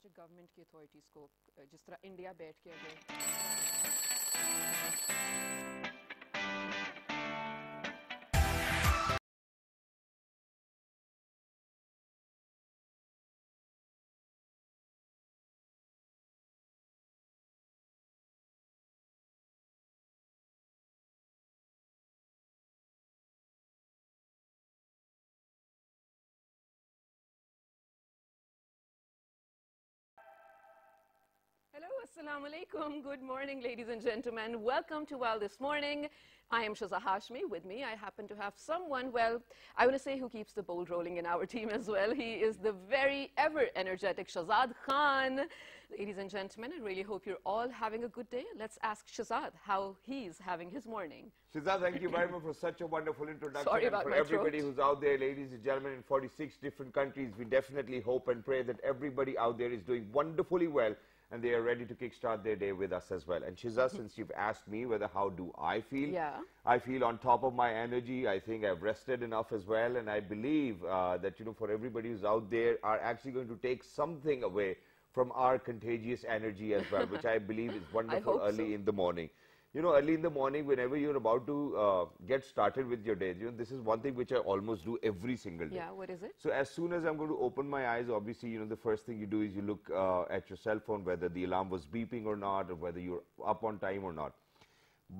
आज गवर्नमेंट की अथॉरिटीज़ को जिस तरह इंडिया बैठ के अगर Hello, assalamu alaikum. Good morning, ladies and gentlemen. Welcome to Well This Morning. I am Shaza Hashmi. With me, I happen to have someone, well, I want to say who keeps the ball rolling in our team as well. He is the very ever energetic Shazad Khan. Ladies and gentlemen, I really hope you're all having a good day. Let's ask Shazad how he's having his morning. Shazad, thank you very much for such a wonderful introduction. Sorry and about for my everybody throat. who's out there, ladies and gentlemen, in 46 different countries, we definitely hope and pray that everybody out there is doing wonderfully well and they are ready to kickstart their day with us as well. And Shazad, since you've asked me whether how do I feel, I feel on top of my energy. I think I've rested enough as well, and I believe that, you know, for everybody who's out there are actually going to take something away from our contagious energy as well, which I believe is wonderful early in the morning. You know, early in the morning, whenever you're about to get started with your day, you know, this is one thing which I almost do every single day. Yeah, what is it? So as soon as I'm going to open my eyes, obviously, you know, the first thing you do is you look at your cell phone, whether the alarm was beeping or not, or whether you're up on time or not.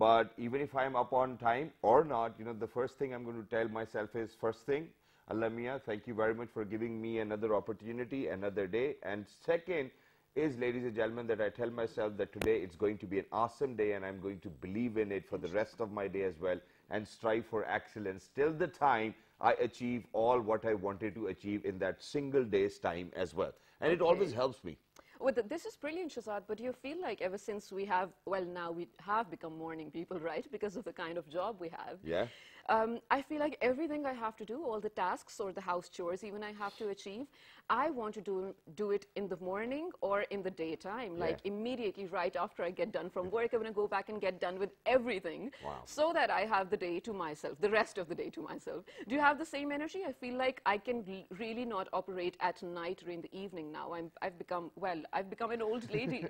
But even if I'm up on time or not, you know, the first thing I'm going to tell myself is, first thing, Allah Mia, thank you very much for giving me another opportunity, another day. And second is, ladies and gentlemen, that I tell myself that today it's going to be an awesome day and I'm going to believe in it for the rest of my day as well and strive for excellence till the time I achieve all what I wanted to achieve in that single day's time as well. And it always helps me. Well, this is brilliant, Shazad, but do you feel like ever since we have, well, now we have become morning people, right, because of the kind of job we have? Yeah. I feel like everything I have to do, all the tasks or the house chores even I have to achieve, I want to do it in the morning or in the daytime, like immediately right after I get done from work. I'm going to go back and get done with everything so that I have the day to myself, the rest of the day to myself. Do you have the same energy? I feel like I can really not operate at night or in the evening now. I've become an old lady.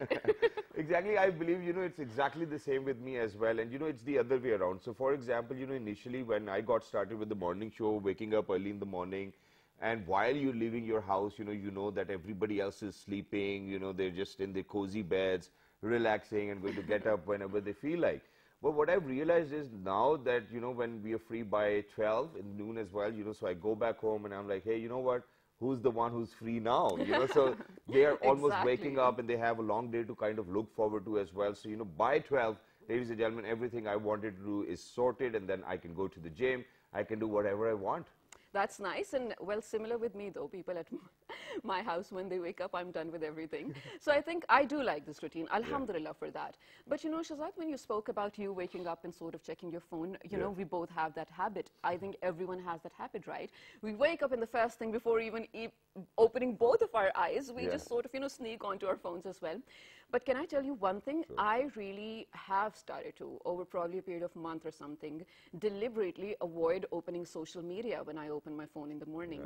Exactly. I believe, you know, it's exactly the same with me as well. And, you know, it's the other way around. So, for example, you know, initially when I got started with the morning show, waking up early in the morning, and while you're leaving your house, you know that everybody else is sleeping, you know, they're just in their cozy beds, relaxing and going to get up whenever they feel like. But what I've realized is now that, you know, when we are free by 12 in noon as well, you know, so I go back home and I'm like, hey, you know what? Who's the one who's free now? You know, so they are almost waking up and they have a long day to kind of look forward to as well. So, you know, by 12, ladies and gentlemen, everything I wanted to do is sorted, and then I can go to the gym. I can do whatever I want. That's nice, and well, similar with me though. People at my house, when they wake up, I'm done with everything. So I think I do like this routine. Alhamdulillah for that. But you know, Shazad, when you spoke about you waking up and sort of checking your phone, you know, we both have that habit. I think everyone has that habit, right? We wake up and the first thing before even opening both of our eyes, we just sort of, you know, sneak onto our phones as well. But can I tell you one thing? I really have started to, over probably a period of a month or something, deliberately avoid opening social media when I open my phone in the morning.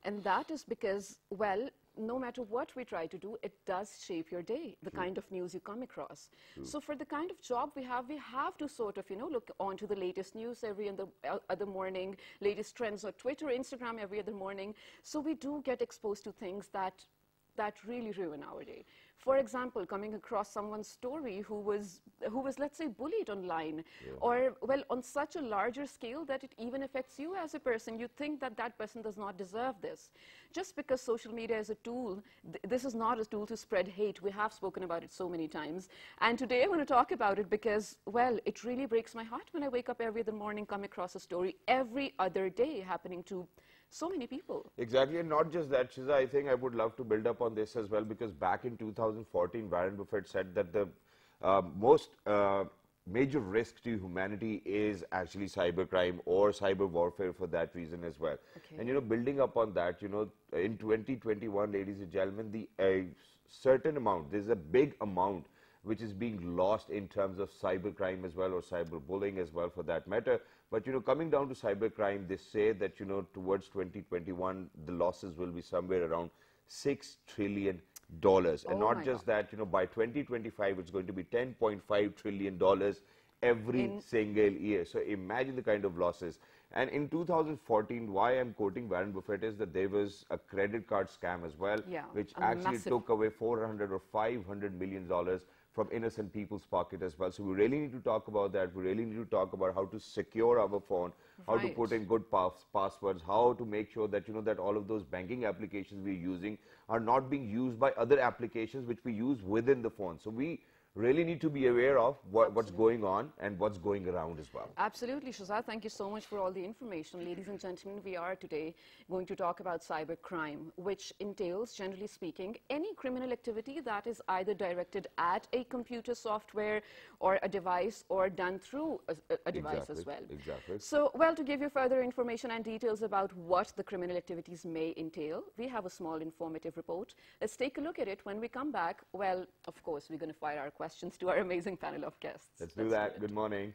And that is because, well, no matter what we try to do, it does shape your day, the kind of news you come across. So for the kind of job we have to sort of, you know, look onto the latest news every other morning, latest trends on Twitter, Instagram every other morning. So we do get exposed to things that really ruin our day. For example, coming across someone's story who was, let's say, bullied online, or, well, on such a larger scale that it even affects you as a person. You think that that person does not deserve this. Just because social media is a tool, this is not a tool to spread hate. We have spoken about it so many times. And today I want to talk about it because, well, it really breaks my heart when I wake up every other morning, come across a story every other day happening to so many people. Exactly, and not just that, Shiza, I think I would love to build up on this as well, because back in 2014, Warren Buffett said that the most major risk to humanity is actually cybercrime or cyber warfare for that reason as well. And, you know, building up on that, you know, in 2021, ladies and gentlemen, the certain amount, there's a big amount which is being lost in terms of cybercrime as well, or cyberbullying as well for that matter. But, you know, coming down to cybercrime, they say that, you know, towards 2021, the losses will be somewhere around $6 trillion And not just that, you know, by 2025, it's going to be $10.5 trillion every single year. So imagine the kind of losses. And in 2014, why I'm quoting Warren Buffett is that there was a credit card scam as well, which actually took away $400 or $500 million from innocent people's pocket as well. So we really need to talk about that. We really need to talk about how to secure our phone, how to put in good passwords, how to make sure that, you know, that all of those banking applications we're using are not being used by other applications which we use within the phone. So we really need to be aware of what's going on and what's going around as well. Absolutely, Shazad. Thank you so much for all the information. Ladies and gentlemen, we are today going to talk about cybercrime, which entails, generally speaking, any criminal activity that is either directed at a computer software or a device or done through a device as well. Exactly. So, well, to give you further information and details about what the criminal activities may entail, we have a small informative report. Let's take a look at it. When we come back, well, of course, we're going to fire our questions to our amazing panel of guests. Let's do that. Good morning.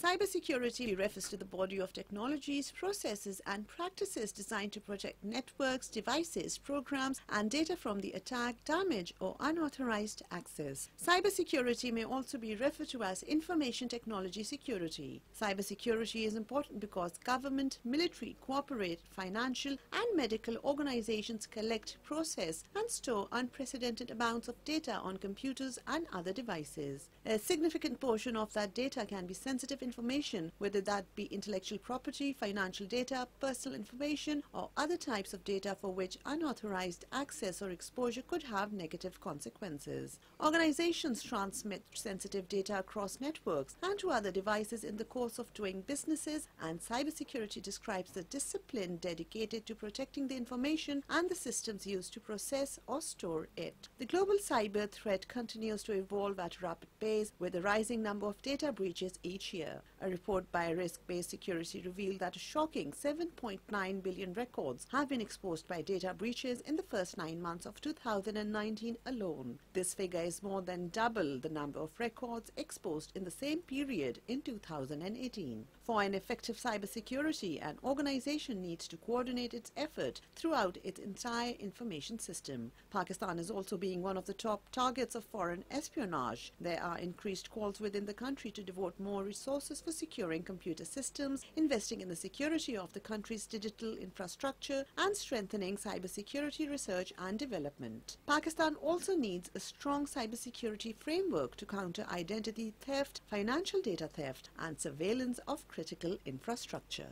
Cybersecurity refers to the body of technologies, processes and practices designed to protect networks, devices, programs and data from the attack, damage or unauthorized access. Cybersecurity may also be referred to as information technology security. Cybersecurity is important because government, military, corporate, financial and medical organizations collect, process and store unprecedented amounts of data on computers and other devices. A significant portion of that data can be sensitive information, whether that be intellectual property, financial data, personal information, or other types of data for which unauthorized access or exposure could have negative consequences. Organizations transmit sensitive data across networks and to other devices in the course of doing businesses, and cybersecurity describes the discipline dedicated to protecting the information and the systems used to process or store it. The global cyber threat continues to evolve at a rapid pace, with a rising number of data breaches each year. A report by Risk-Based Security revealed that a shocking 7.9 billion records have been exposed by data breaches in the first 9 months of 2019 alone. This figure is more than double the number of records exposed in the same period in 2018. For an effective cybersecurity, an organization needs to coordinate its effort throughout its entire information system. Pakistan is also being one of the top targets of foreign espionage. There are increased calls within the country to devote more resources for securing computer systems, investing in the security of the country's digital infrastructure, and strengthening cybersecurity research and development. Pakistan also needs a strong cybersecurity framework to counter identity theft, financial data theft, and surveillance of critical infrastructure.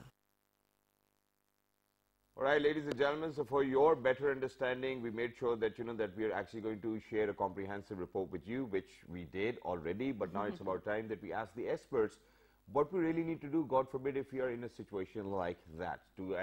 All right, ladies and gentlemen, so for your better understanding, we made sure that, you know, that we are actually going to share a comprehensive report with you, which we did already, but now it's about time that we ask the experts what we really need to do, God forbid, if we are in a situation like that, to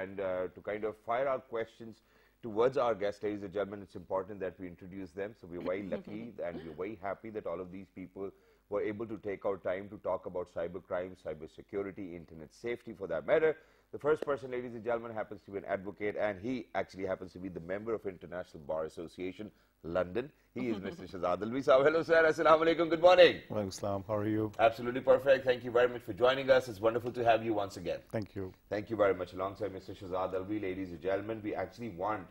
kind of fire our questions towards our guests. Ladies and gentlemen, it's important that we introduce them, so we're very lucky and we're very happy that all of these people were able to take our time to talk about cybercrime, cybersecurity, internet safety for that matter. The first person, ladies and gentlemen, happens to be an advocate, and he actually happens to be the member of International Bar Association, London. He is Mr. Shazad Alvi. Hello, sir. Assalamu alaikum. Good morning. Wa alaikum assalam. How are you? Absolutely perfect. Thank you very much for joining us. It's wonderful to have you once again. Thank you. Thank you very much. Alongside Mr. Shazad Alvi, ladies and gentlemen, we actually want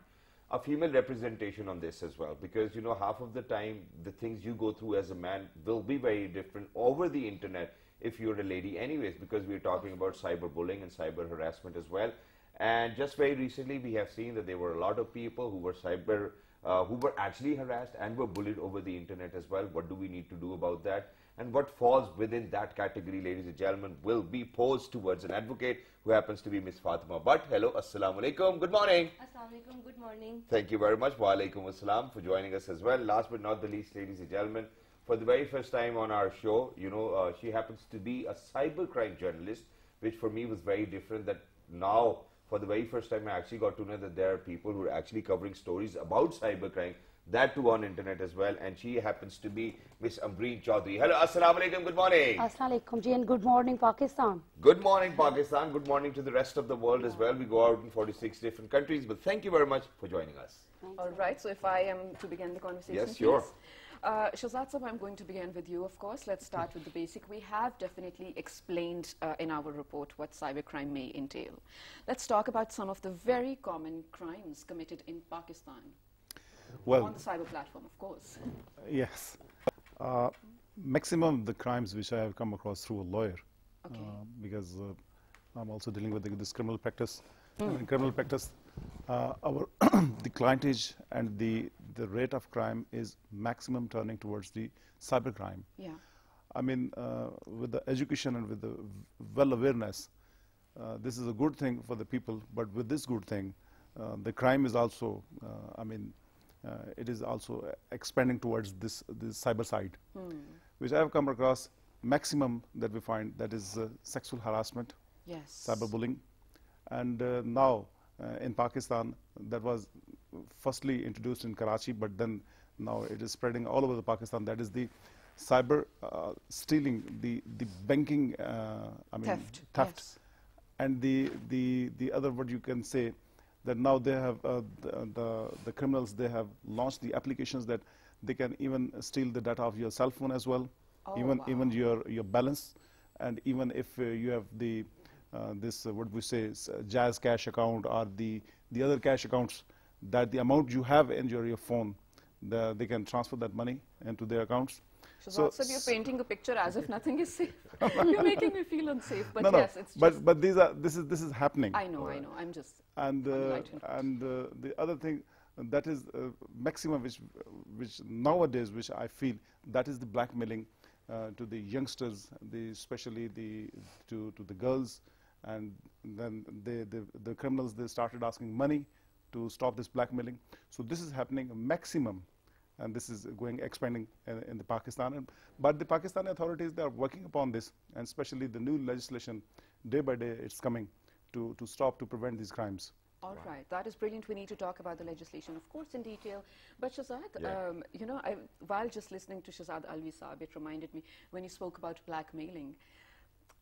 a female representation on this as well, because, you know, half of the time the things you go through as a man will be very different over the internet if you're a lady anyways, because we're talking about cyberbullying and cyber harassment as well. And just very recently we have seen that there were a lot of people who were actually harassed and were bullied over the internet as well. What do we need to do about that? And what falls within that category, ladies and gentlemen, will be posed towards an advocate who happens to be Miss Fatima Butt. Hello, assalamu alaikum. Good morning. Assalamu alaikum. Good morning. Thank you very much. Wa alaikum assalam for joining us as well. Last but not the least, ladies and gentlemen, for the very first time on our show, you know, she happens to be a cybercrime journalist, which for me was very different. That now, for the very first time, I actually got to know that there are people who are actually covering stories about cybercrime, that too on internet as well. And she happens to be Miss Ambreen Chaudhary. Hello, assalamu alaikum. Good morning. Assalamu alaikum ji, and good morning, Pakistan. Good morning, Pakistan. Good morning to the rest of the world as well. We go out in 46 different countries, but thank you very much for joining us. All right, so if I am to begin the conversation, yes, sure. please. Shahzad Sahab, I'm going to begin with you, of course. Let's start with the basic. We have definitely explained in our report what cybercrime may entail. Let's talk about some of the very common crimes committed in Pakistan. Well, on the cyber platform, of course. Yes. Maximum the crimes which I have come across through a lawyer, Okay. Because I'm also dealing with this criminal practice. In criminal practice, our the clientage and the rate of crime is maximum turning towards the cybercrime. Yeah. I mean, with the education and with the well awareness, this is a good thing for the people. But with this good thing, the crime is also, it is also expanding towards this cyber side, which I have come across. Maximum that we find, that is sexual harassment, Yes. cyberbullying, and now in Pakistan, that was firstly introduced in Karachi, but then now it is spreading all over the Pakistan. That is the cyber stealing, the banking, Theft. theft. Yes. And the other word you can say, that now they have the criminals, they have launched the applications that they can even steal the data of your cell phone as well, Oh, even your balance, and even if you have the this what we say Jazz cash account or the other cash accounts, that the amount you have in your phone, they can transfer that money into their accounts. Shahzad Sahab, you're painting a picture as if nothing is safe. You're making me feel unsafe. But no, yes, it's just. but this is happening. I know. I'm just. And enlightened. the other thing, that is maximum which nowadays, which I feel, that is the blackmailing to the youngsters, especially to the girls, and then the criminals, they started asking money to stop this blackmailing. So this is happening maximum, and this is expanding in the Pakistan. But the Pakistani authorities, they are working upon this, and especially the new legislation, day by day it's coming to prevent these crimes. All right, that is brilliant. We need to talk about the legislation, of course, in detail. But Shahzad, Yeah. while just listening to Shahzad Alvi Saab, it reminded me when you spoke about blackmailing.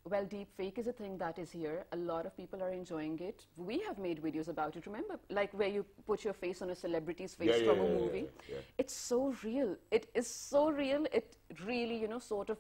Well, deep fake is a thing that is here. A lot of people are enjoying it. We have made videos about it. Remember, like where you put your face on a celebrity's face from a movie. Yeah. It's so real. It is so real. It really, sort of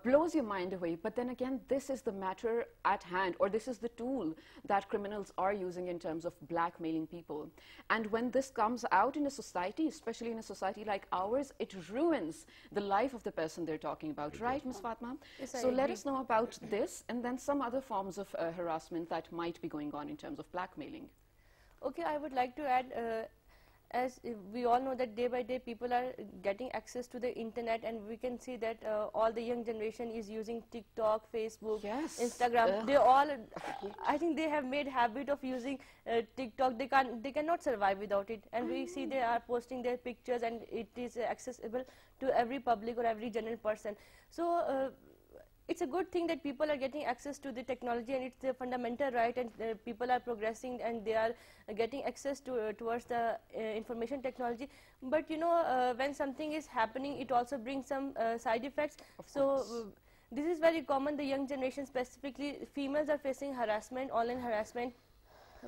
blows your mind away. But then again, this is the matter at hand, or this is the tool that criminals are using in terms of blackmailing people. And when this comes out in a society, especially in a society like ours, it ruins the life of the person they're talking about. Right, Ms. Fatma? Yes, I So let agree. us know about this and then some other forms of harassment that might be going on in terms of blackmailing. Okay, I would like to add, as we all know that day by day people are getting access to the internet, and we can see that all the young generation is using TikTok, Facebook, Yes. Instagram. Ugh. They all, I think they have made habit of using TikTok. They cannot survive without it, and we see they are posting their pictures, and it is accessible to every public or every general person. So it's a good thing that people are getting access to the technology, and it's a fundamental right, and people are progressing and they are getting access towards the information technology. But when something is happening, it also brings some side effects. So this is very common. The young generation, specifically females, are facing harassment, online harassment.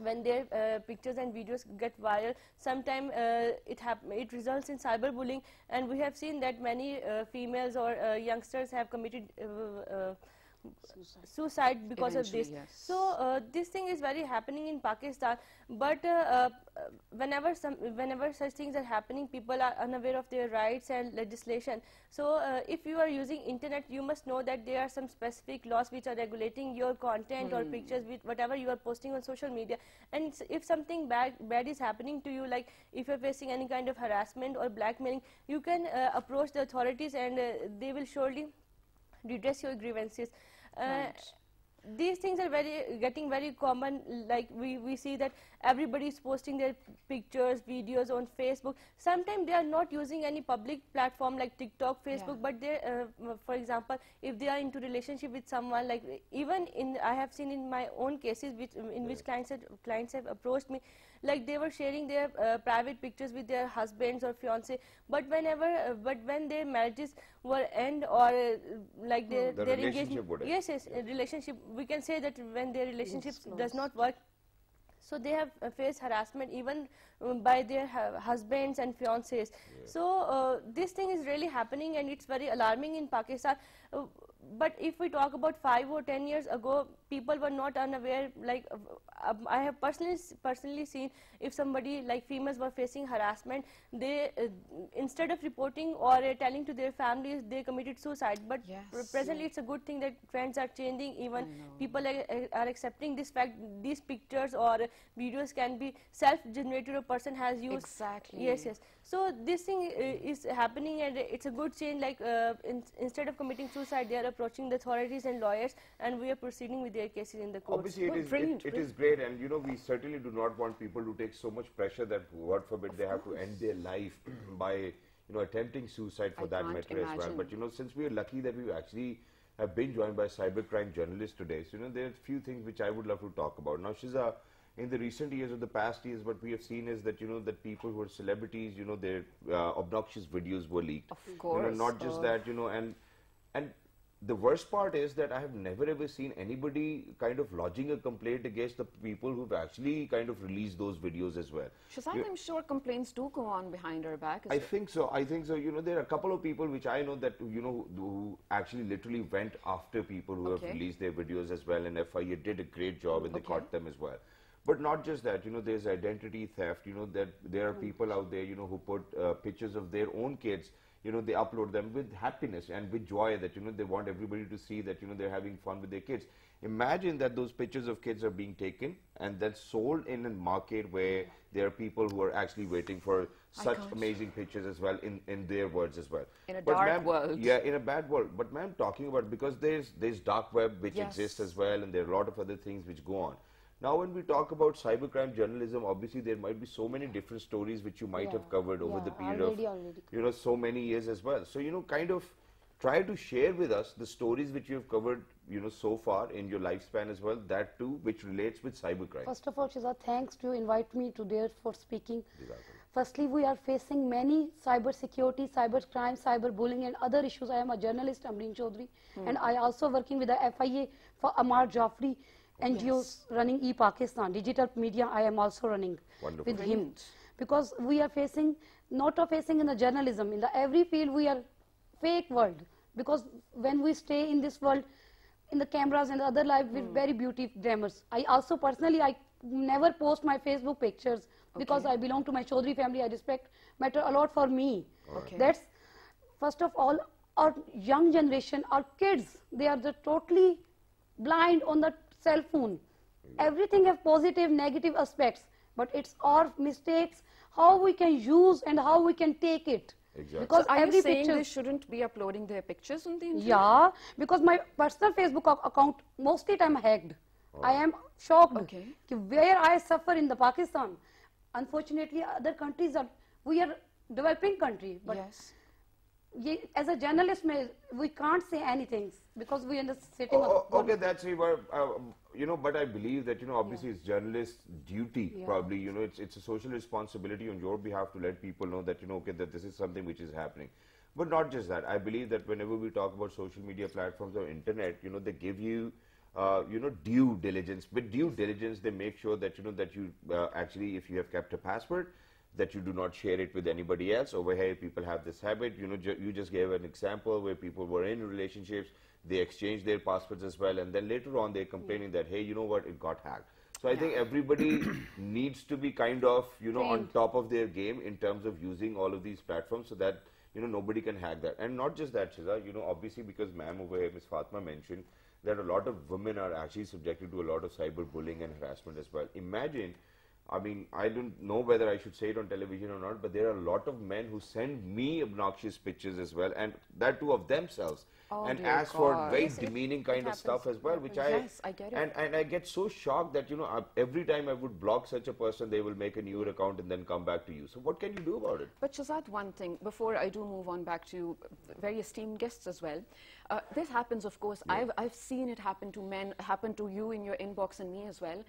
When their pictures and videos get viral, sometimes it results in cyberbullying, and we have seen that many females or youngsters have committed suicide because of this. Eventually, yes. So this thing is very happening in Pakistan, but whenever such things are happening, people are unaware of their rights and legislation. So if you are using internet, you must know that there are some specific laws which are regulating your content or pictures, with whatever you are posting on social media. And if something bad is happening to you, like if you're facing any kind of harassment or blackmailing, you can approach the authorities, and they will surely redress your grievances. Right. These things are getting very common. Like we see that everybody is posting their pictures, videos on Facebook. Sometimes they are not using any public platform like TikTok, Facebook, but they, for example, if they are into relationship with someone, like even I have seen in my own cases, which clients have approached me, like they were sharing their private pictures with their husbands or fiance, but when their marriages were end, or like their relationship would end. yes, relationship, we can say that when their relationship does not work, So they have faced harassment even by their husbands and fiancés. So this thing is really happening, and it's very alarming in Pakistan. But if we talk about 5 or 10 years ago, people were not unaware. Like I have personally seen, if somebody like females were facing harassment, they instead of reporting or telling to their families, they committed suicide. But presently it's a good thing that trends are changing. Even people are accepting this fact. These pictures or videos can be self-generated, a person has used. Exactly. Yes. So this thing is happening, and it's a good change. Like instead of committing suicide, they are approaching the authorities and lawyers, and we are proceeding with their cases in the courts. Obviously, it is great, and we certainly do not want people to take so much pressure that, God forbid, they have to end their life by attempting suicide for that matter as well. But since we are lucky that we actually have been joined by cybercrime journalists today, so there are a few things which I would love to talk about. Now, Shiza, in the recent years or the past years, what we have seen is that that people who are celebrities, their obnoxious videos were leaked. Of course. Not just that, and the worst part is that I have never ever seen anybody kind of lodging a complaint against the people who've actually kind of released those videos as well. Shazad, I'm sure complaints do go on behind our back. I think so. There are a couple of people which I know that, who actually literally went after people who have released their videos as well, and FIA did a great job and they caught them as well. But not just that, there's identity theft, that there are people out there, who put pictures of their own kids, they upload them with happiness and with joy that, they want everybody to see that, they're having fun with their kids. Imagine that those pictures of kids are being taken and then sold in a market where there are people who are actually waiting for such amazing pictures as well, in their words as well. In a dark world. Yeah, in a bad world. But ma'am, talking about, because there's dark web which exists as well, and there are a lot of other things which go on. Now, when we talk about cybercrime journalism, obviously there might be so many different stories which you might have covered over the period of, so many years as well. So, kind of try to share with us the stories which you have covered, so far in your lifespan as well, that too, which relates with cybercrime. First of all, Shazad, thanks to invite me today for speaking. Firstly, we are facing many cyber security, cybercrime, cyberbullying and other issues. I am a journalist, Amreen Chaudhary, and I also working with the FIA for Amar Jaffrey. NGOs running e-Pakistan, digital media, I am also running with him. Because we are facing, not facing in the journalism, in the every field we are fake world. Because when we stay in this world, in the cameras and the other life, with very beautiful glamours. I also personally, I never post my Facebook pictures because I belong to my Chaudhary family. I respect matter a lot for me. That's, first of all, our young generation, our kids, they are totally blind on the cell phone. Everything have positive, negative aspects, but it's our mistakes, how we can use and how we can take it. Because so are you saying they shouldn't be uploading their pictures on the internet? Yeah, because my personal Facebook account mostly time hacked. I am shocked where I suffer in the Pakistan. Unfortunately, other countries are, we are developing country, but as a journalist, we can't say anything because we are sitting on that's but I believe that, obviously it's journalists' duty, probably, it's a social responsibility on your behalf to let people know that, that this is something which is happening. But not just that, I believe that whenever we talk about social media platforms or internet, they give you, due diligence. With due diligence, they make sure that, that you actually, if you have kept a password, that you do not share it with anybody else. Over here, people have this habit. You just gave an example where people were in relationships, they exchanged their passwords as well, and then later on they're complaining that, hey, you know what, it got hacked. So I think everybody needs to be kind of, on top of their game in terms of using all of these platforms so that, nobody can hack that. And not just that, Shiza, obviously because ma'am over here, Ms. Fatma mentioned that a lot of women are actually subjected to a lot of cyberbullying and harassment as well. Imagine, I mean, I don't know whether I should say it on television or not, but there are a lot of men who send me obnoxious pictures as well, and that too of themselves, and ask for very demeaning kind of stuff as well, which I get it. And I get so shocked that, every time I would block such a person, they will make a newer account and then come back to you. So what can you do about it? But Shazad, one thing, before I do move on back to very esteemed guests as well, this happens, of course, I've seen it happen to men, happen to you in your inbox and me as well.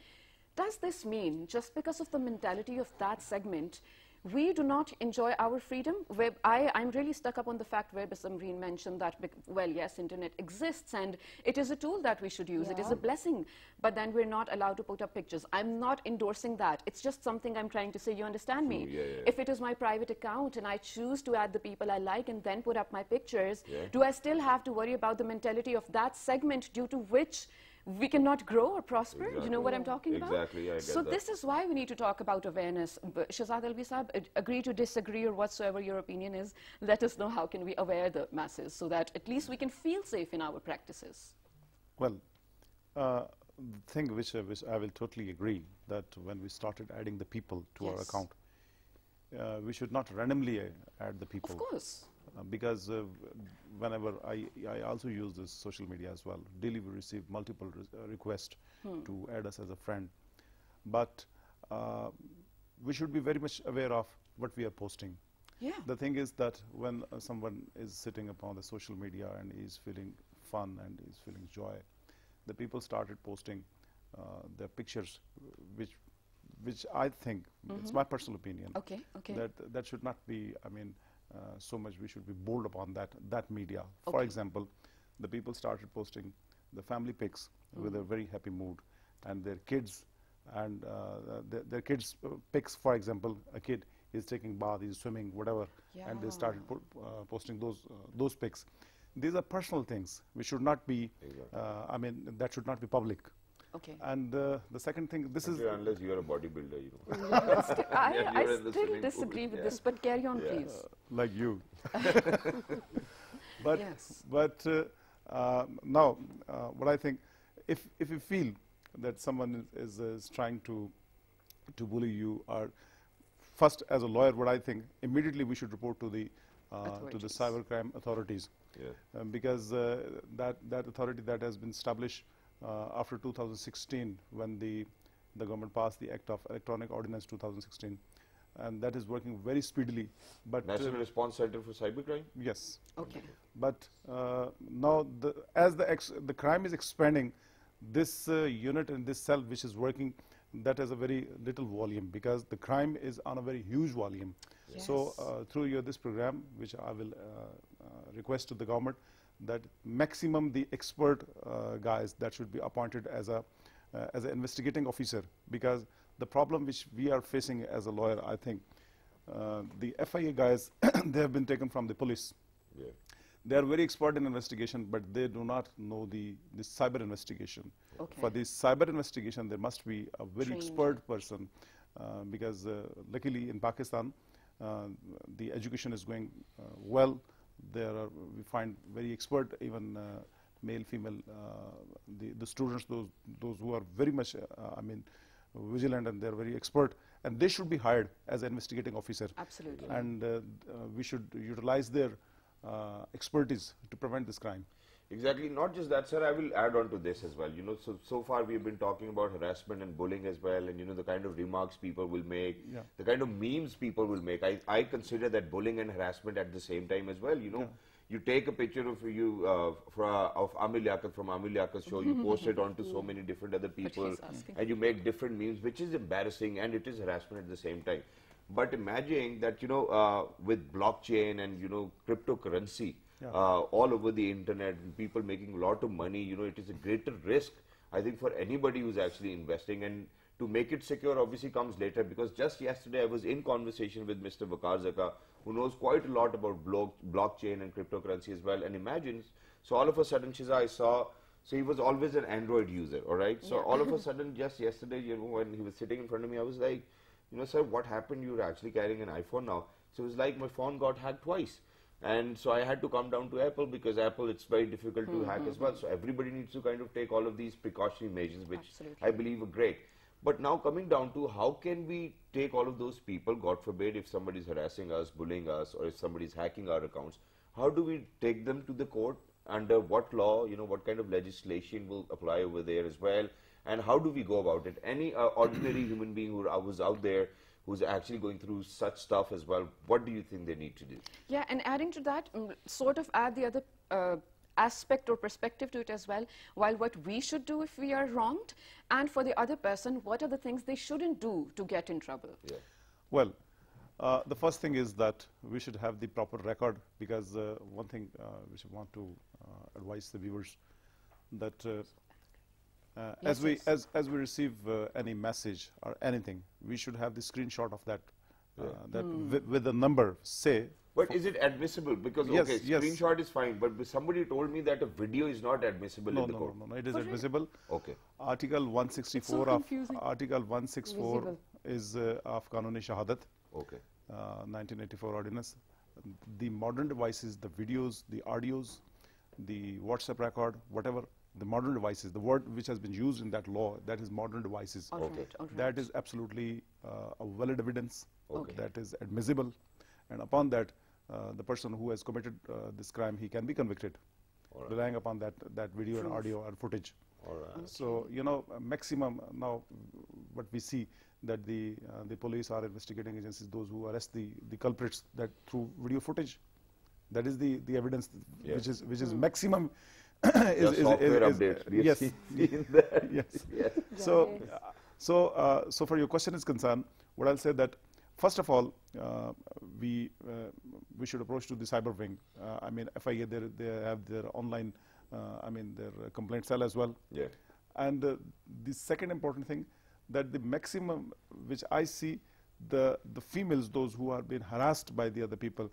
Does this mean, just because of the mentality of that segment, we do not enjoy our freedom. I'm really stuck up on the fact where Samreen mentioned that, well, yes, internet exists and it is a tool that we should use. It is a blessing, but then we're not allowed to put up pictures. I'm not endorsing that. It's just something I'm trying to say. You understand me? If it is my private account and I choose to add the people I like and then put up my pictures, do I still have to worry about the mentality of that segment due to which we cannot grow or prosper? Exactly. Do you know what I'm talking about? Exactly, I get so that. this is why we need to talk about awareness. Shahzad Alvi Saab, agree to disagree or whatsoever your opinion is, let us know how can we aware the masses so that at least we can feel safe in our practices. Well, the thing which I will totally agree, that when we started adding the people to our account, we should not randomly add the people. Of course. Because whenever I also use this social media as well, daily we receive multiple requests to add us as a friend. But we should be very much aware of what we are posting. Yeah. The thing is that when someone is sitting upon the social media and is feeling fun and is feeling joy, the people started posting their pictures, which I think, it's my personal opinion, that should not be, I mean, so much we should be bold upon that media. For example, the people started posting the family pics with a very happy mood, and their kids and their kids pics. For example, a kid is taking bath, he's swimming, whatever, and they started posting those pics. These are personal things. We should not be. I mean, that should not be public. Okay. And the second thing, this is unless you are a bodybuilder, you know. I still disagree with this, but carry on, please. Like you. But now, what I think, if you feel that someone is trying to bully you, or first as a lawyer, what I think, immediately we should report to the cybercrime authorities, because that authority that has been established after 2016, when the government passed the Act of Electronic Ordinance 2016, and that is working very speedily. But National Response Center for Cybercrime? Yes. Okay. But now, as the crime is expanding, this unit and this cell which is working, that has a very little volume, because the crime is on a very huge volume. Yes. So through this program, which I will request to the government, that maximum the expert guys that should be appointed as an investigating officer, because the problem which we are facing as a lawyer, I think, the FIA guys, they have been taken from the police. Yeah. They are very expert in investigation, but they do not know the cyber investigation. Okay. For the cyber investigation, there must be a very expert person, because luckily in Pakistan, the education is going well. We find very expert, even male, female, the students, those who are very much, I mean, vigilant, and they're very expert, and they should be hired as an investigating officer. Absolutely. And we should utilize their expertise to prevent this crime. Exactly. Not just that, sir. I will add on to this as well. You know, so far we have been talking about harassment and bullying as well, and you know the kind of remarks people will make, the kind of memes people will make. I consider that bullying and harassment at the same time as well. You know, you take a picture of you of Amir Liaquat from Amir Liaquat's show, you post it onto so many different other people, and you make different memes, which is embarrassing and it is harassment at the same time. But imagine that, you know, with blockchain and, you know, cryptocurrency, all over the internet, and people making a lot of money, you know, it is a greater risk, I think, for anybody who's actually investing. And to make it secure obviously comes later, because just yesterday I was in conversation with Mr. Waqar Zaka, who knows quite a lot about blockchain and cryptocurrency as well. And imagine, so all of a sudden, Shiza, I saw, so he was always an Android user, all right? So all of a sudden, just yesterday, you know, when he was sitting in front of me, I was like, you know, sir, what happened? You're actually carrying an iPhone now. So it was like my phone got hacked twice. And so I had to come down to Apple, because Apple, it's very difficult to hack as well. So everybody needs to kind of take all of these precautionary measures, which I believe are great. But now coming down to how can we take all of those people, God forbid, if somebody is harassing us, bullying us, or if somebody is hacking our accounts, how do we take them to the court? Under what law, you know, what kind of legislation will apply over there as well? And how do we go about it? Any ordinary human being who was out there who's actually going through such stuff as well, what do you think they need to do? Yeah, and adding to that, sort of add the other aspect or perspective to it as well, while what we should do if we are wronged, and for the other person, what are the things they shouldn't do to get in trouble? Yeah. Well, The first thing is that we should have the proper record, because one thing which I want to advise the viewers, that as we receive any message or anything, we should have the screenshot of that, with the number, say. But is it admissible? Because Yes, okay, yes. screenshot is fine, but somebody told me that a video is not admissible in the court. No, it is admissible. Okay. Article 164 Visible. is of Kanuni Shahadat, Okay. 1984 ordinance. The modern devices, the videos, the audios, the WhatsApp record, whatever, the modern devices, the word which has been used in that law, that is modern devices. All right, all right. That is absolutely a valid evidence. Okay. That is admissible, and upon that, the person who has committed this crime, he can be convicted, relying upon that video and audio or footage. All right. So, you know, maximum now what we see, that the police are investigating agencies, those who arrest the culprits, that through video footage. That is the evidence, Yes. which is maximum. Software updates. We have Yes. seen that. Yes. Yes. So for your question is concerned, what I'll say that, first of all, we should approach to the cyber wing. I mean, FIA, they have their online, their complaint cell as well. Yeah. And the second important thing, that the maximum which I see, the females, those who are being harassed by the other people,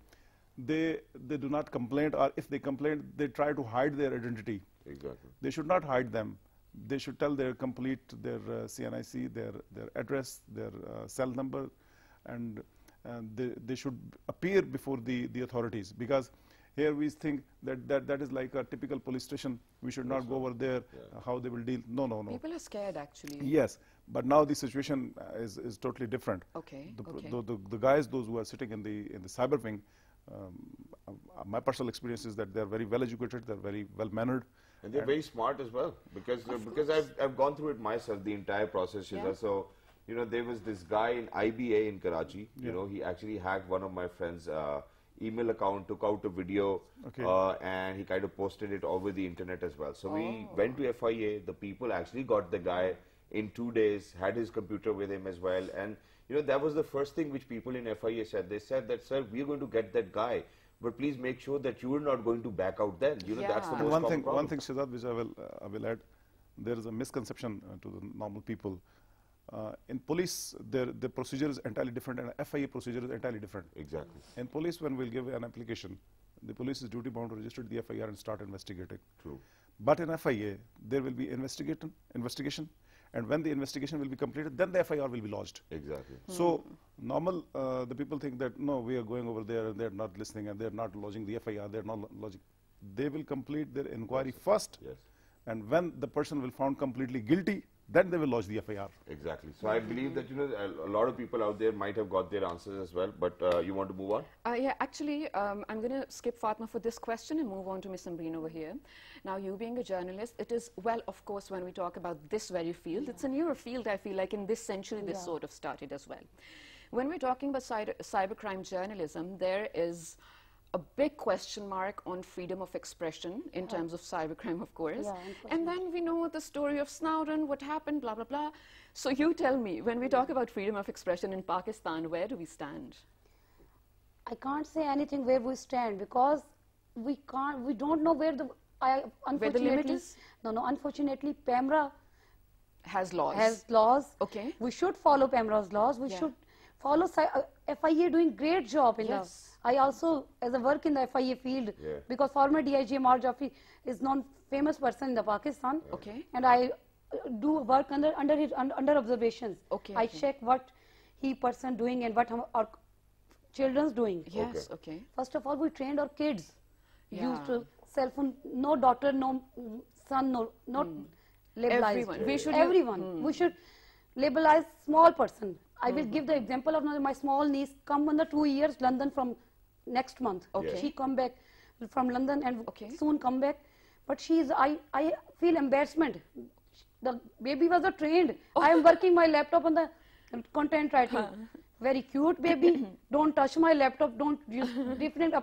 they do not complain, or if they complain, they try to hide their identity. Exactly. They should not hide them. They should tell their CNIC, their address, their cell number, and they should appear before the authorities, because here we think that is like a typical police station. We should not go over there. How they will deal? No. People are scared, actually. Yes, but now the situation is totally different. Okay. The guys, those who are sitting in the cyber wing, my personal experience is that they're very well educated, they're very well mannered, And they're very smart as well, because I've gone through it myself, the entire process, Shiza. Yeah. So, you know, there was this guy in IBA in Karachi. You know, he actually hacked one of my friends' email account, took out a video, and he kind of posted it over the internet as well. So we went to FIA. The people actually got the guy in 2 days, had his computer with him as well. And, you know, that was the first thing which people in FIA said. They said that, sir, we're going to get that guy, but please make sure that you are not going to back out then. You know, that's the most common problem. One thing, Shazad, which I will add, there is a misconception to the normal people. In police, the procedure is entirely different, and FIA procedure is entirely different. Exactly. In police, when we'll give an application, the police is duty bound to register the FIR and start investigating. True. But in FIA, there will be investigation, and when the investigation will be completed, then the FIR will be lodged. Exactly. So normal, the people think that no, we are going over there and they're not listening and they're not lodging the FIR, they're not lodging. They will complete their inquiry first, and when the person will found completely guilty, then they will lodge the FIR. Exactly. So I believe that, you know, a lot of people out there might have got their answers as well, but you want to move on? Yeah, actually, I'm going to skip Fatma for this question and move on to Ms. Ambreen over here. Now, you being a journalist, it is, well, of course, when we talk about this very field, it's a newer field, I feel like in this century, this sort of started as well. When we're talking about cybercrime journalism, there is a big question mark on freedom of expression in terms of cybercrime, of course. And then we know the story of Snowden, what happened, blah, blah, blah. So you tell me, when we talk about freedom of expression in Pakistan, where do we stand? I can't say anything where we stand, because we don't know where the, where the limit is? No, unfortunately, PEMRA has laws. Okay. We should follow PEMRA's laws. We should follow FIA doing great job in the. I also, as a work in the FIA field, because former DIG Amar Jafi is non-famous person in the Pakistan. Okay. And I do work under observations. Okay. I check what he person doing and what our children's doing. Yes. Okay. First of all, we trained our kids. Used to cell phone, no daughter, no son, not labelized. Everyone. We should labelize small person. I will give the example of my small niece, come under 2 years, London from next month. Okay. She come back from London and soon come back. But she is, I feel embarrassment. The baby was trained. I am working my laptop on the content writing. Very cute baby. Don't touch my laptop. Don't use different,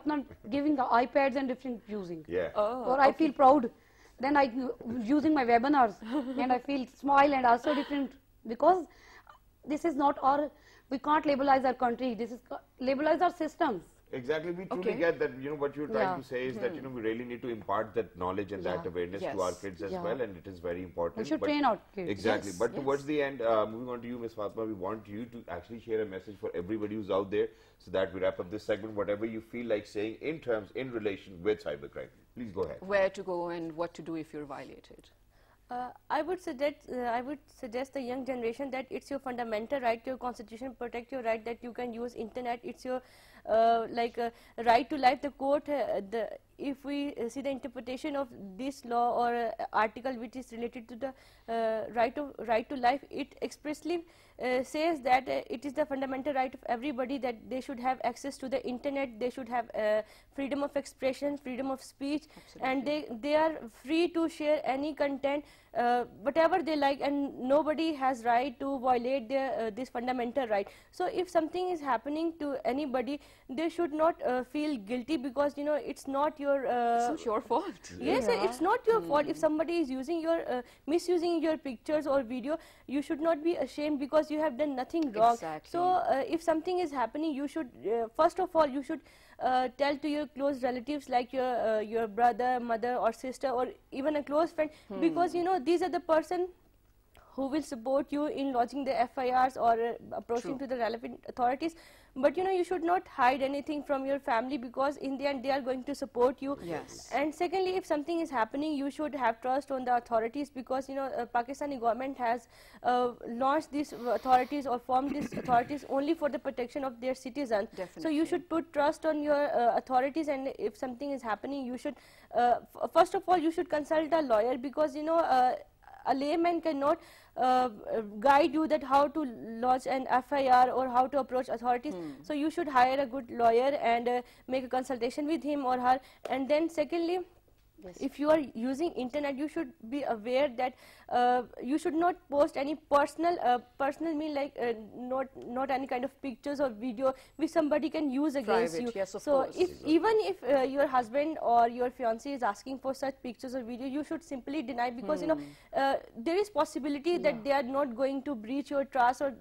giving the iPads and different using. Or I feel proud. Then I using my webinars and I feel smile and also different, because this is not our We can't labelize our country. This is labelize our systems. Exactly, we truly get that, what you're trying to say is that, we really need to impart that knowledge and that awareness to our kids as well, and it is very important. We should train our kids. Exactly, but towards the end, moving on to you, Ms. Fatma, we want you to actually share a message for everybody who's out there so that we wrap up this segment, whatever you feel like saying in relation with cybercrime. Please go ahead. Where to go and what to do if you're violated. I would suggest the young generation that it's your fundamental right, your constitution protect your right that you can use internet. It's your right to life. The court, if we see the interpretation of this law or article which is related to the right to life, it expressly says that it is the fundamental right of everybody that they should have access to the internet. They should have freedom of expression, freedom of speech. Absolutely. And they are free to share any content whatever they like, and nobody has right to violate their this fundamental right. So if something is happening to anybody, they should not feel guilty, because it's not your it's not your fault. Yes, it's not your fault. If somebody is using your misusing your pictures or video, you should not be ashamed, because you have done nothing wrong. Exactly. So if something is happening, you should first of all you should tell to your close relatives, like your brother, mother or sister, or even a close friend, because these are the person who will support you in lodging the FIRs or approaching to the relevant authorities. But you should not hide anything from your family, because in the end they are going to support you. Yes. And secondly, if something is happening, you should have trust on the authorities, because Pakistani government has launched these authorities or formed these authorities only for the protection of their citizens. Definitely. So you should put trust on your authorities, and if something is happening, you should first of all you should consult a lawyer, because a layman cannot guide you that how to lodge an FIR or how to approach authorities. So you should hire a good lawyer and make a consultation with him or her. And then secondly, if you are using internet, you should be aware that you should not post any personal mean like not any kind of pictures or video which somebody can use against Private, you. yes, of so course. even if your husband or your fiancé is asking for such pictures or video, you should simply deny, because there is possibility that they are not going to breach your trust, or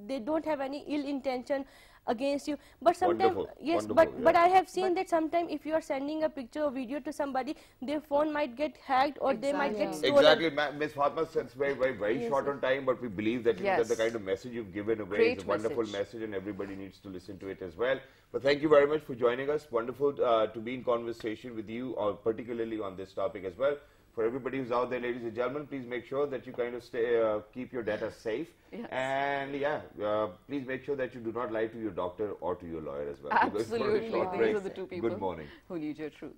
they don't have any ill intention against you. But sometimes but I have seen that sometimes if you are sending a picture or video to somebody, their phone might get hacked or they might get stolen. Exactly, Ms. Fatma says very short on time, but we believe that, that the kind of message you've given away is a wonderful message, and everybody needs to listen to it as well. But thank you very much for joining us. Wonderful to be in conversation with you, or particularly on this topic as well. For everybody who's out there, ladies and gentlemen, please make sure that you kind of keep your data safe. Yes. And please make sure that you do not lie to your doctor or to your lawyer as well. Absolutely. These break. are the two people Good morning. who need your truth.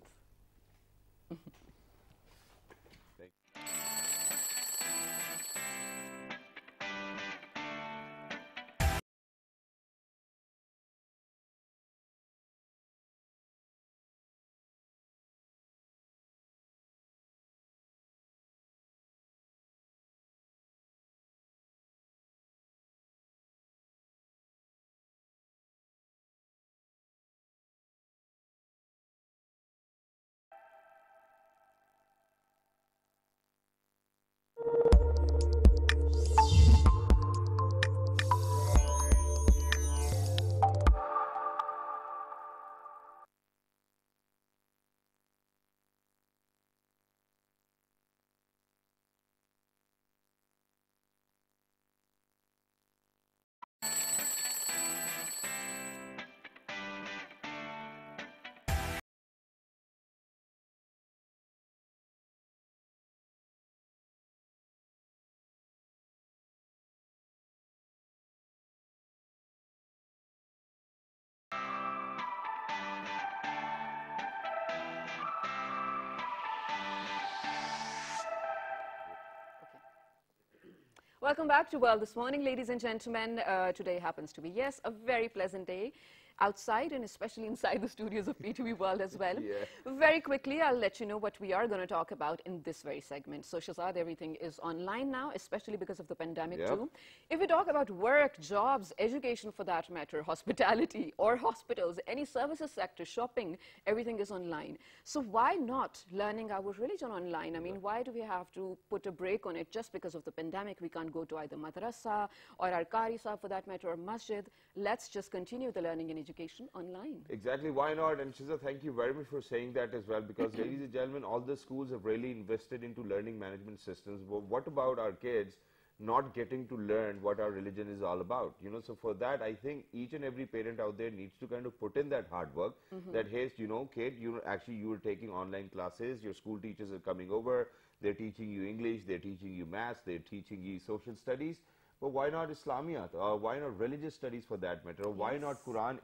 Welcome back to World This Morning, ladies and gentlemen. Today happens to be, yes, a very pleasant day. outside and especially inside the studios of P2B World as well. Yeah. Very quickly, I'll let you know what we are going to talk about in this very segment. So Shahzad, everything is online now, especially because of the pandemic too. If we talk about work, jobs, education for that matter, hospitality or hospitals, any services sector, shopping, everything is online. So why not learning our religion online? I mean, why do we have to put a break on it just because of the pandemic? We can't go to either madrasa or our qari sahab for that matter or masjid. Let's just continue the learning and education online. Exactly, why not? And Shiza, thank you very much for saying that as well, because ladies and gentlemen, all the schools have really invested into learning management systems. But what about our kids not getting to learn what our religion is all about? You know, so for that, I think each and every parent out there needs to kind of put in that hard work, that, hey, you know, kid, you're taking online classes, your school teachers are coming over, they're teaching you English, they're teaching you maths, they're teaching you social studies. But why not Islamiyat, or why not religious studies for that matter, or why not Quran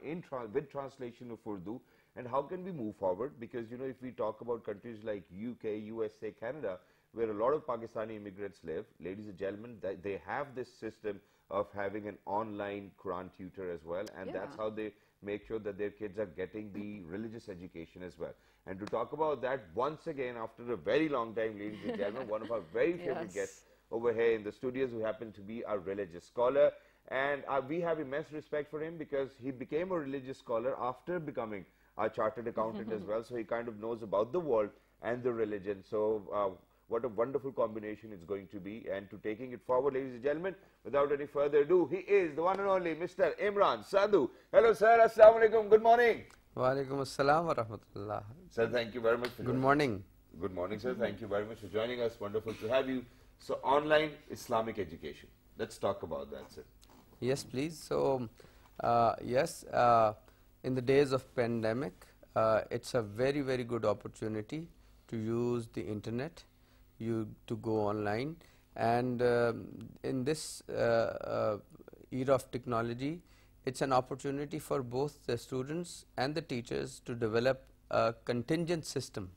with translation of Urdu? And how can we move forward? Because, you know, if we talk about countries like UK, USA, Canada, where a lot of Pakistani immigrants live, ladies and gentlemen, they have this system of having an online Quran tutor as well, and that's how they make sure that their kids are getting the religious education as well. And to talk about that, once again, after a very long time, ladies and gentlemen, one of our very favorite guests over here in the studios, who happen to be a religious scholar, and we have immense respect for him because he became a religious scholar after becoming a chartered accountant as well, so he kind of knows about the world and the religion. So what a wonderful combination it's going to be. And to taking it forward, ladies and gentlemen, without any further ado, he is the one and only Mr. Imran Sadhu. Hello sir, assalamu alaikum, good morning. Wa alaikum assalam wa rahmatullah. Sir, thank you very much for Good morning. Good morning, sir. Thank you very much for joining us. Wonderful to have you. So, online Islamic education. Let's talk about that, sir. Yes, please. So, in the days of pandemic, it's a very, very good opportunity to use the internet, to go online. And in this era of technology, it's an opportunity for both the students and the teachers to develop a contingent system.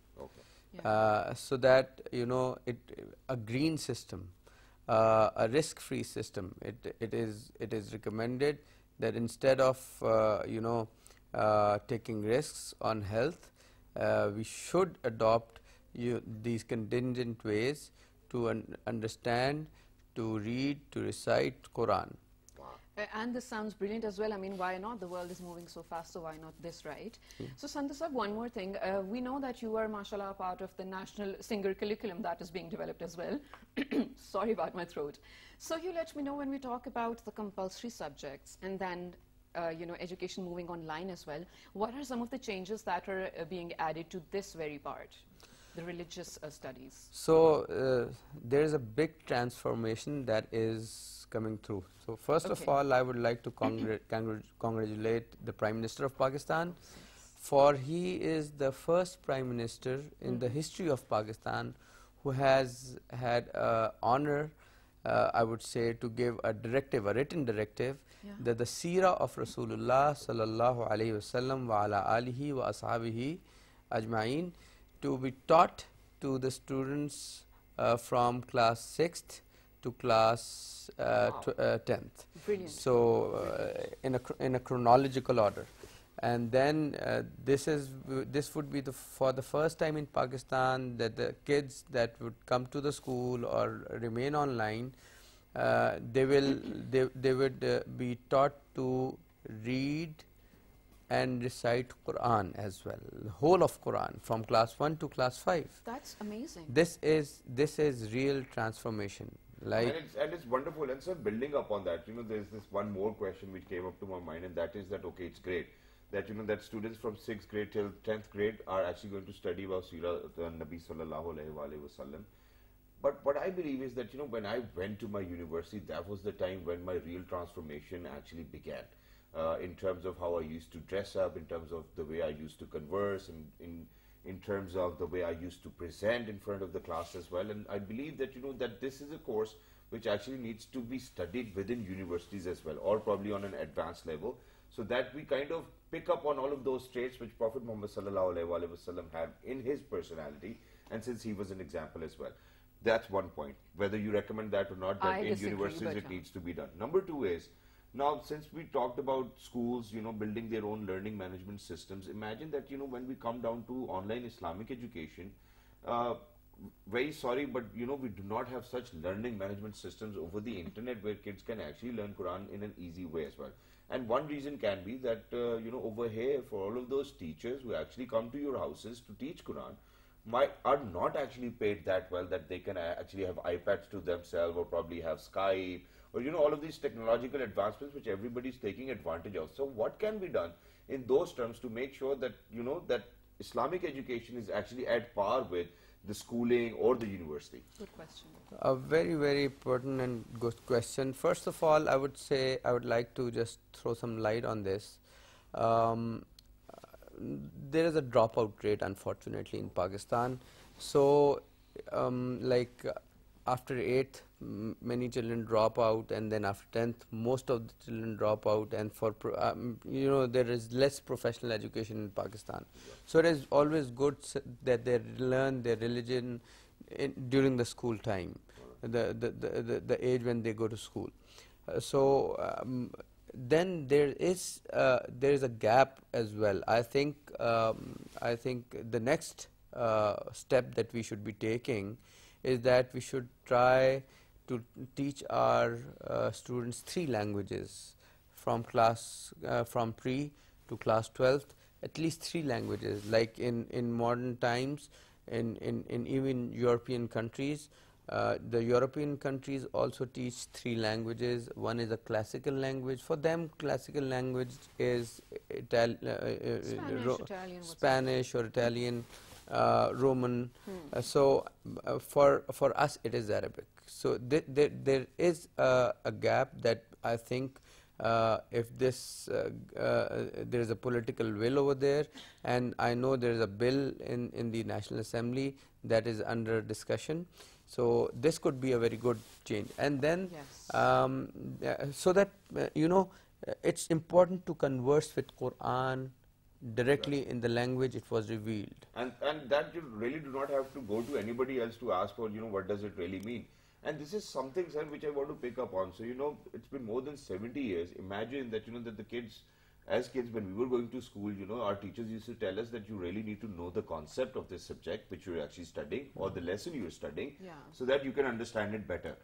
So that, you know, a green system, a risk-free system. It is recommended that instead of taking risks on health, we should adopt these contingent ways to understand, to read, to recite Quran. And this sounds brilliant as well. I mean, why not? The world is moving so fast, so why not this, right? So, Sandhu, one more thing. We know that you are, mashallah, part of the national singer curriculum that is being developed as well. Sorry about my throat. So, you let me know when we talk about the compulsory subjects and then, education moving online as well. What are some of the changes that are being added to this very part, the religious studies? So, there is a big transformation that is coming through. So first of all, I would like to congratulate the Prime Minister of Pakistan, for he is the first Prime Minister in the history of Pakistan who has had honor, I would say, to give a directive, a written directive, that the seerah of Rasulullah sallallahu alaihi wasallam wa ala alihi wa ashabihi ajma'in to be taught to the students from class 6th to class 10th. Brilliant. So in a chronological order, and then this would be for the first time in Pakistan that the kids that would come to the school or remain online, they would be taught to read and recite Quran as well, the whole of Quran from class 1 to class 5. That's amazing. This is real transformation. And it's wonderful. And so building up on that, there's this one more question which came up to my mind, and that is that, okay, it's great that, that students from 6th grade till 10th grade are actually going to study about Seerah Nabi sallallahu alaihi wasallam. But what I believe is that, when I went to my university, that was the time when my real transformation actually began. In terms of how I used to dress up, in terms of the way I used to converse, and in terms of the way I used to present in front of the class as well. And I believe that, that this is a course which actually needs to be studied within universities as well, or probably on an advanced level, so that we kind of pick up on all of those traits which Prophet Muhammad sallallahu alaihi wasallam had in his personality, and since he was an example as well. That's one point. Whether you recommend that or not, that in universities it needs to be done. Number two is, Now, since we talked about schools, building their own learning management systems, imagine that, when we come down to online Islamic education, very sorry, but, we do not have such learning management systems over the internet where kids can actually learn Quran in an easy way as well. And one reason can be that, over here, for all of those teachers who actually come to your houses to teach Quran, are not actually paid that well that they can actually have iPads to themselves or probably have Skype or all of these technological advancements which everybody is taking advantage of. So what can be done in those terms to make sure that that Islamic education is actually at par with the schooling or the university? Good question. A very, very pertinent and good question. First of all, I would say I would like to just throw some light on this. There is a dropout rate, unfortunately, in Pakistan. So, like after 8th, many children drop out, and then after 10th, most of the children drop out, and for there is less professional education in Pakistan. So it is always good that they learn their religion during the school time, the age when they go to school. Then there is a gap as well. I think the next step that we should be taking is that we should try to teach our students 3 languages from pre to class 12th, at least 3 languages. Like in modern times, in even European countries, the European countries also teach 3 languages. One is a classical language. For them, classical language is Spanish or Italian, Roman. For us, it is Arabic. So there is a gap that I think if there is a political will over there, and I know there is a bill in the National Assembly that is under discussion. So this could be a very good change. And then so that it's important to converse with Quran directly in the language it was revealed. And that you really do not have to go to anybody else to ask for, what does it really mean. And this is something, sir, which I want to pick up on. So, it's been more than 70 years. Imagine that, that the kids, as kids, when we were going to school, our teachers used to tell us that you really need to know the concept of this subject which you're actually studying or the lesson you're studying so that you can understand it better.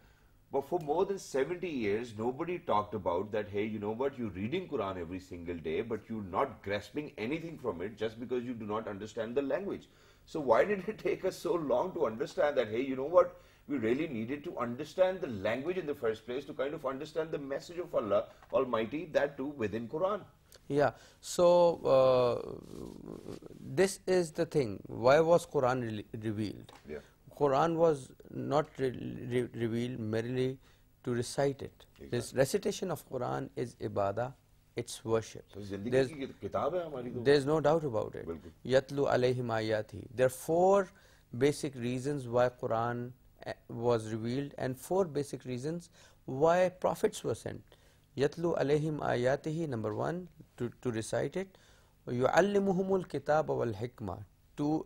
But for more than 70 years, nobody talked about that, hey, you know what, you're reading Quran every single day, but you're not grasping anything from it just because you do not understand the language. So why did it take us so long to understand that, hey, you know what, we really needed to understand the language in the first place to kind of understand the message of Allah Almighty, that too within Quran. Yeah, so this is the thing. Why was Quran revealed? Yeah. Quran was not revealed merely to recite it. Exactly. This recitation of Quran is ibadah, it's worship. There's no doubt about it. Yatlu alayhim ayati. There are 4 basic reasons why Quran was revealed and 4 basic reasons why prophets were sent. Yatlu alayhim ayatihi, number 1, to recite it. Yu'allimuhumul kitab wal hikmah, to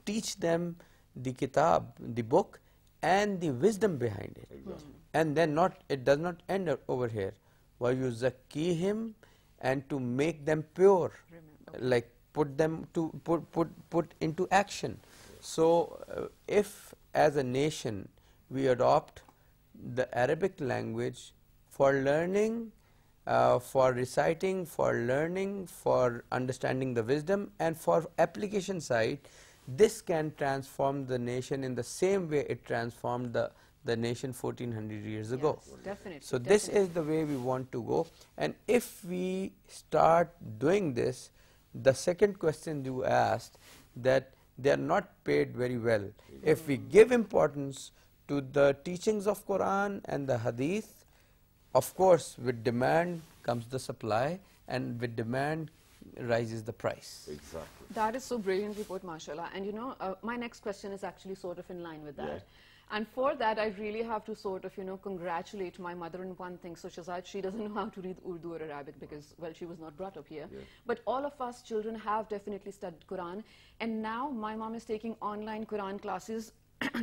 teach them the kitab, the book, and the wisdom behind it. Exactly. And then it does not end over here. وَيُزَكِّيهِمْ, and to make them pure, like put them to put into action. So if as a nation we adopt the Arabic language for learning, for reciting, for learning, for understanding the wisdom, and for application side, this can transform the nation in the same way it transformed the nation 1400 years ago. Definitely. So this is the way we want to go. And if we start doing this, the second question you asked, that they are not paid very well. If we give importance to the teachings of Quran and the Hadith, of course with demand comes the supply, and with demand rises the price. Exactly. That is so brilliantly put, mashallah. And my next question is actually sort of in line with that. Yeah. And for that, I really have to sort of, congratulate my mother in one thing. So Shahzad, she doesn't know how to read Urdu or Arabic because, well, she was not brought up here. Yeah. But all of us children have definitely studied Quran. And now my mom is taking online Quran classes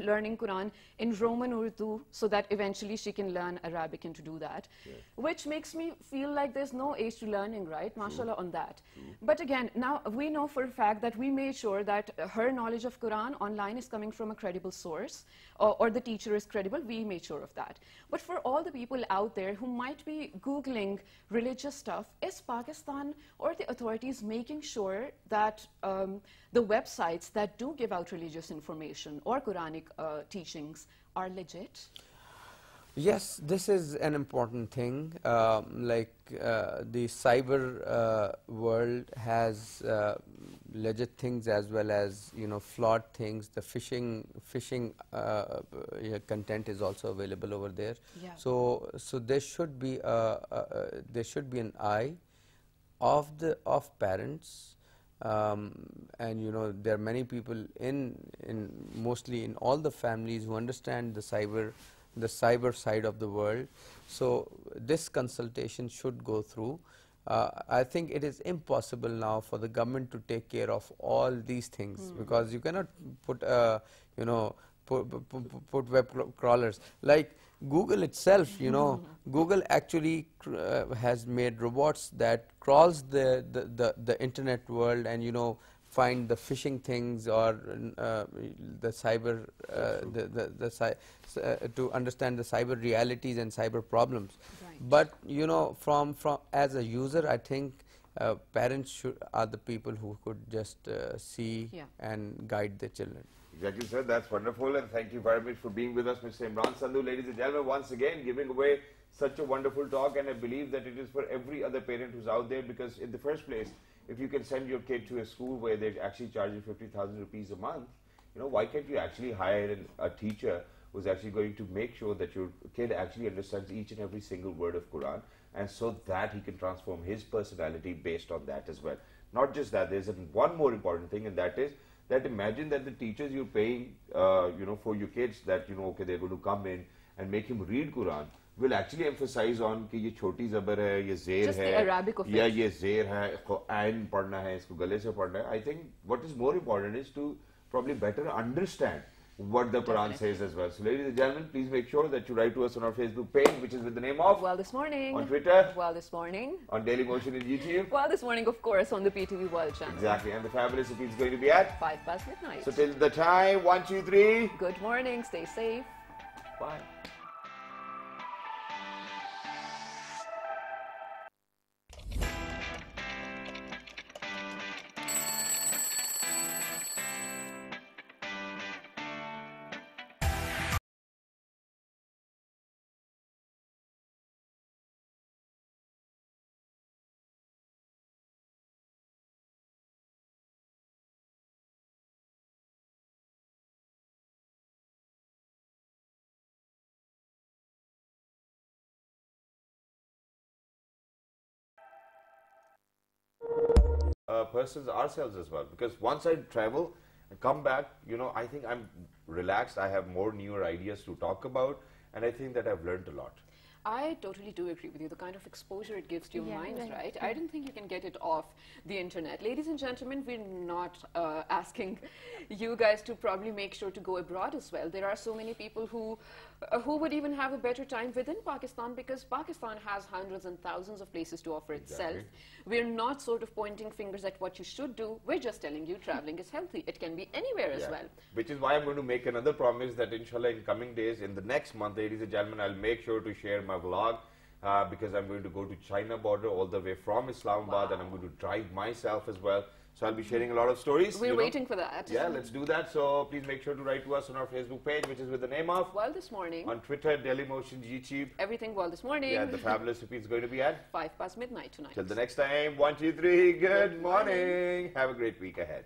learning Quran in Roman Urdu so that eventually she can learn Arabic and to do that, which makes me feel like there's no age to learning, right? MashaAllah on that. But again, now we know for a fact that we made sure that her knowledge of Quran online is coming from a credible source, or the teacher is credible. We made sure of that. But for all the people out there who might be Googling religious stuff, is Pakistan or the authorities making sure that the websites that do give out religious information or Quranic teachings are legit? Yes, this is an important thing. The cyber world has legit things as well as, you know, flawed things. The phishing content is also available over there. Yeah. So there should be an eye of parents. And you know, there are many people mostly in all the families who understand the cyber side of the world. So this consultation should go through. I think it is impossible now for the government to take care of all these things, because you cannot put put web crawlers like Google itself. You know, Google actually has made robots that crawls the internet world and, you know, find the phishing things or the cyber to understand the cyber realities and cyber problems. Right. But you know, from as a user, I think parents are the people who could just see and guide their children. Exactly, sir. That's wonderful, and thank you very much for being with us, Mr. Imran Sandhu. Ladies and gentlemen, once again giving away such a wonderful talk, and I believe that it is for every other parent who's out there, because in the first place, if you can send your kid to a school where they actually charge you 50,000 rupees a month, you know, why can't you actually hire a teacher who's actually going to make sure that your kid actually understands each and every single word of Quran, and so that he can transform his personality based on that as well. Not just that, there's one more important thing, and that is that imagine that the teachers you're paying, you know, for your kids, that, you know, okay, they're going to come in and make him read Quran, will actually emphasize on कि ये छोटी ज़बर है, ये ज़ेर है, या ये ज़ेर है, इसको आइन पढ़ना है, इसको गले से पढ़ना है. I think what is more important is to probably better understand what the Quran says as well. So ladies and gentlemen, please make sure that you write to us on our Facebook page, which is with the name of Well This Morning, on Twitter, Well This Morning, on Daily Motion and YouTube, Well This Morning, of course, on the PTV World channel. Exactly, and the fabulous repeat is going to be at midnight. So till the time, 1, 2, 3. Good morning, stay safe. Bye. Persons ourselves as well, because once I travel and come back, you know, I think I'm relaxed, I have more newer ideas to talk about, and I think that I've learned a lot. I totally do agree with you. The kind of exposure it gives to your mind, right? I don't think you can get it off the internet. Ladies and gentlemen, we're not asking you guys to probably make sure to go abroad as well. There are so many people who would even have a better time within Pakistan, because Pakistan has hundreds and thousands of places to offer itself. We're not sort of pointing fingers at what you should do. We're just telling you traveling is healthy. It can be anywhere as well. Which is why I'm going to make another promise that inshallah in coming days, in the next month, ladies and gentlemen, I'll make sure to share my vlog, because I'm going to go to China border all the way from Islamabad, and I'm going to drive myself as well. So I'll be sharing a lot of stories. We're waiting for that. Yeah, let's do that. So please make sure to write to us on our Facebook page, which is with the name of Well This Morning. On Twitter, Daily Motion, YouTube. Everything Well This Morning. Yeah, the fabulous repeat is going to be at midnight tonight. Till the next time, 1, 2, 3. Good morning. Have a great week ahead.